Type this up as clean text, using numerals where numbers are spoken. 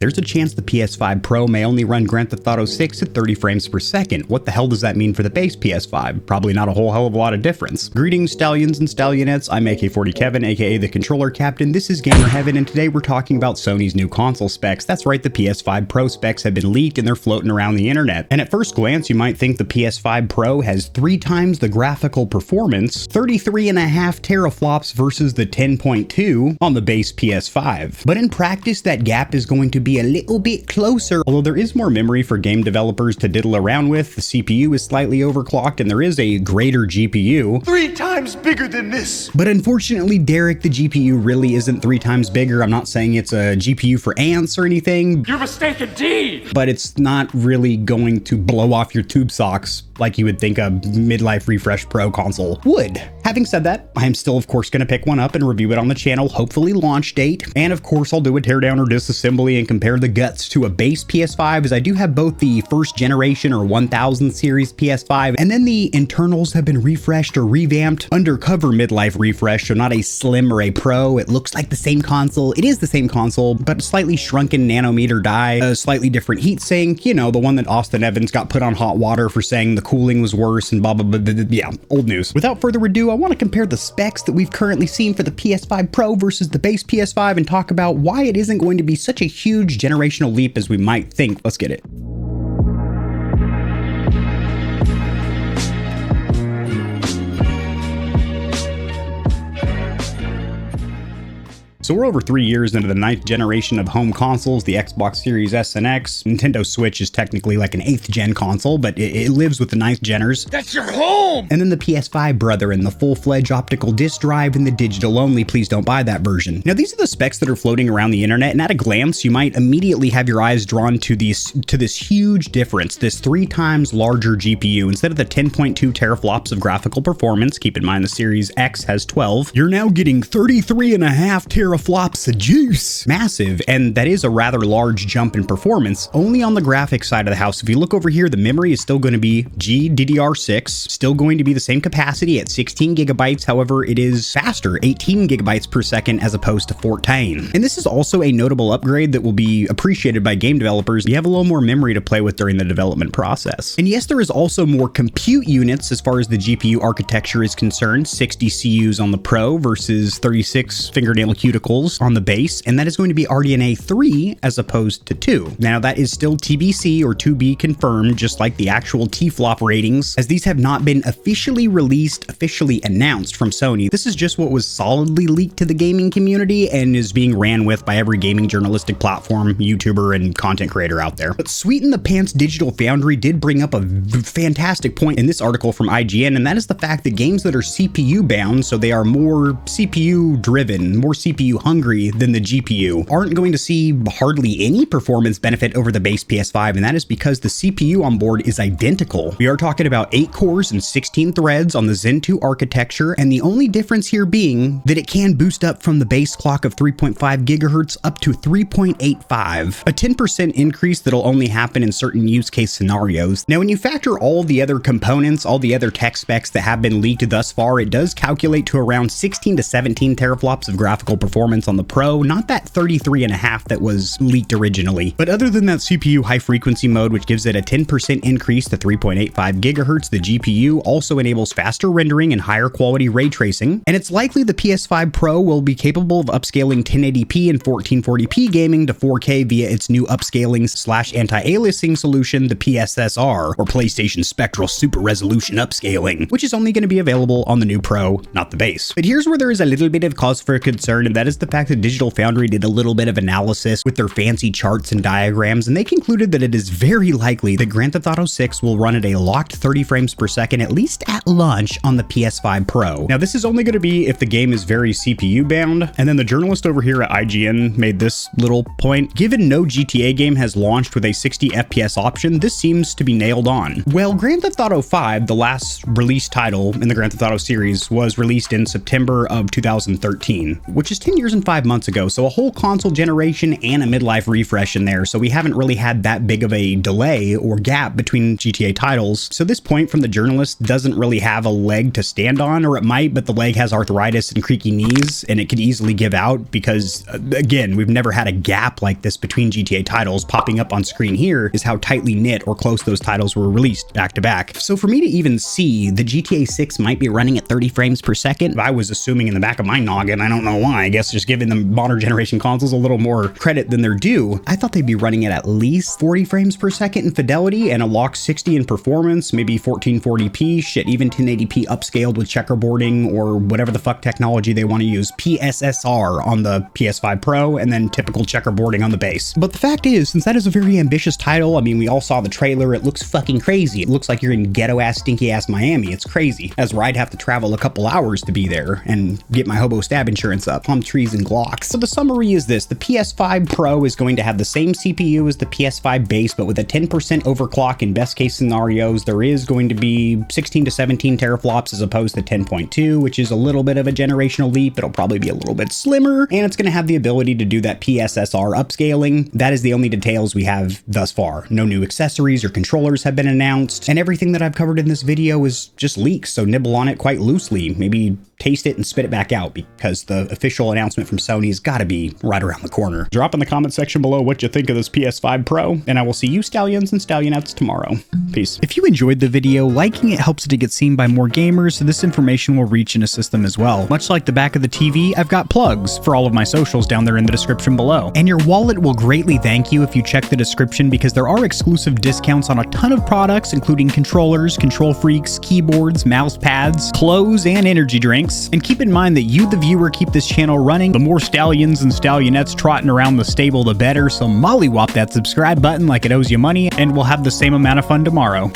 There's a chance the PS5 Pro may only run Grand Theft Auto 6 at 30 frames per second. What the hell does that mean for the base PS5? Probably not a whole hell of a lot of difference. Greetings, Stallions and Stallionettes. I'm AK40Kevin, aka the Controller Captain. This is GamerHeaven, and today we're talking about Sony's new console specs. That's right, the PS5 Pro specs have been leaked and they're floating around the internet. And at first glance, you might think the PS5 Pro has 3 times the graphical performance, 33.5 teraflops versus the 10.2 on the base PS5. But in practice, that gap is going to be a little bit closer. Although there is more memory for game developers to diddle around with, the CPU is slightly overclocked and there is a greater GPU. 3 times bigger than this! But unfortunately, Derek, the GPU really isn't 3 times bigger. I'm not saying it's a GPU for ants or anything. You're mistaken, indeed! But it's not really going to blow off your tube socks like you would think a midlife refresh Pro console would. Having said that, I am still of course going to pick one up and review it on the channel, hopefully launch date. And of course I'll do a teardown or disassembly and compare the guts to a base PS5, as I do have both the first generation or 1000 series PS5, and then the internals have been refreshed or revamped, undercover midlife refresh, so not a slim or a Pro. It looks like the same console. It is the same console, but a slightly shrunken nanometer die, a slightly different heatsink, you know, the one that Austin Evans got put on hot water for saying the cooling was worse and blah, blah, blah, blah, blah. Yeah, old news. Without further ado, I want to compare the specs that we've currently seen for the PS5 Pro versus the base PS5 and talk about why it isn't going to be such a huge generational leap as we might think. Let's get it. So we're over 3 years into the 9th generation of home consoles, the Xbox Series S and X. Nintendo Switch is technically like an 8th gen console, but it lives with the 9th geners. That's your home! And then the PS5 brethren, the full-fledged optical disc drive and the digital only, please don't buy that version. Now these are the specs that are floating around the internet, and at a glance you might immediately have your eyes drawn to this huge difference, this 3 times larger GPU. Instead of the 10.2 teraflops of graphical performance, keep in mind the Series X has 12, you're now getting 33.5 teraflops of juice. Massive, and that is a rather large jump in performance only on the graphics side of the house. If you look over here, the memory is still going to be GDDR6, still going to be the same capacity at 16 gigabytes. However, it is faster, 18 gigabytes per second as opposed to 14. And this is also a notable upgrade that will be appreciated by game developers. You have a little more memory to play with during the development process. And yes, there is also more compute units as far as the GPU architecture is concerned, 60 CUs on the Pro versus 36 fingernail cuticles on the base, and that is going to be RDNA 3 as opposed to 2. Now that is still TBC or to be confirmed, just like the actual T-flop ratings, as these have not been officially released, officially announced from Sony. This is just what was solidly leaked to the gaming community and is being ran with by every gaming journalistic platform, YouTuber, and content creator out there. But Sweet in the Pants Digital Foundry did bring up a fantastic point in this article from IGN, and that is the fact that games that are CPU bound, so they are more CPU driven, more CPU hungry than the GPU, aren't going to see hardly any performance benefit over the base PS5, and that is because the CPU on board is identical. We are talking about 8 cores and 16 threads on the Zen 2 architecture, and the only difference here being that it can boost up from the base clock of 3.5 gigahertz up to 3.85, a 10% increase that'll only happen in certain use case scenarios. Now, when you factor all the other components, all the other tech specs that have been leaked thus far, it does calculate to around 16 to 17 teraflops of graphical performance on the Pro, not that 33.5 that was leaked originally. But other than that CPU high frequency mode, which gives it a 10% increase to 3.85 gigahertz, the GPU also enables faster rendering and higher quality ray tracing, and it's likely the PS5 Pro will be capable of upscaling 1080p and 1440p gaming to 4K via its new upscaling / anti-aliasing solution, the PSSR, or PlayStation Spectral Super Resolution Upscaling, which is only going to be available on the new Pro, not the base. But here's where there is a little bit of cause for concern, and that is the fact that Digital Foundry did a little bit of analysis with their fancy charts and diagrams, and they concluded that it is very likely that Grand Theft Auto 6 will run at a locked 30 frames per second, at least at launch, on the PS5 Pro. Now, this is only going to be if the game is very CPU bound, and then the journalist over here at IGN made this little point. Given no GTA game has launched with a 60 FPS option, this seems to be nailed on. Well, Grand Theft Auto 5, the last released title in the Grand Theft Auto series, was released in September of 2013, which is 10 years years and 5 months ago, so a whole console generation and a midlife refresh in there, so we haven't really had that big of a delay or gap between GTA titles. So this point from the journalist doesn't really have a leg to stand on, or it might, but the leg has arthritis and creaky knees, and it could easily give out because, again, we've never had a gap like this between GTA titles. Popping up on screen here is how tightly knit or close those titles were released back to back. So for me to even see the GTA 6 might be running at 30 frames per second, I was assuming in the back of my noggin, I don't know why, I guess just giving the modern generation consoles a little more credit than they're due, I thought they'd be running at least 40 frames per second in fidelity and a lock 60 in performance, maybe 1440p, shit, even 1080p upscaled with checkerboarding or whatever the fuck technology they want to use, PSSR on the PS5 Pro, and then typical checkerboarding on the base. But the fact is, since that is a very ambitious title, I mean, we all saw the trailer, it looks fucking crazy. It looks like you're in ghetto-ass, stinky-ass Miami. It's crazy. As where I'd have to travel a couple hours to be there and get my hobo stab insurance up, palm trees and Glocks. So the summary is this: the PS5 Pro is going to have the same CPU as the PS5 base, but with a 10% overclock in best case scenarios. There is going to be 16 to 17 teraflops as opposed to 10.2, which is a little bit of a generational leap. It'll probably be a little bit slimmer, and it's going to have the ability to do that PSSR upscaling. That is the only details we have thus far. No new accessories or controllers have been announced, and everything that I've covered in this video is just leaks, so nibble on it quite loosely. Maybe taste it and spit it back out, because the official announcement from Sony has got to be right around the corner. Drop in the comment section below what you think of this PS5 Pro, and I will see you Stallions and Stallionettes tomorrow. Peace. If you enjoyed the video, liking it helps it to get seen by more gamers, so this information will reach and assist them as well. Much like the back of the TV, I've got plugs for all of my socials down there in the description below. And your wallet will greatly thank you if you check the description, because there are exclusive discounts on a ton of products, including controllers, KontrolFreeks, keyboards, mouse pads, clothes, and energy drinks. And keep in mind that you, the viewer, keep this channel running. The more Stallions and Stallionettes trotting around the stable, the better, so mollywop that subscribe button like it owes you money, and we'll have the same amount of fun tomorrow.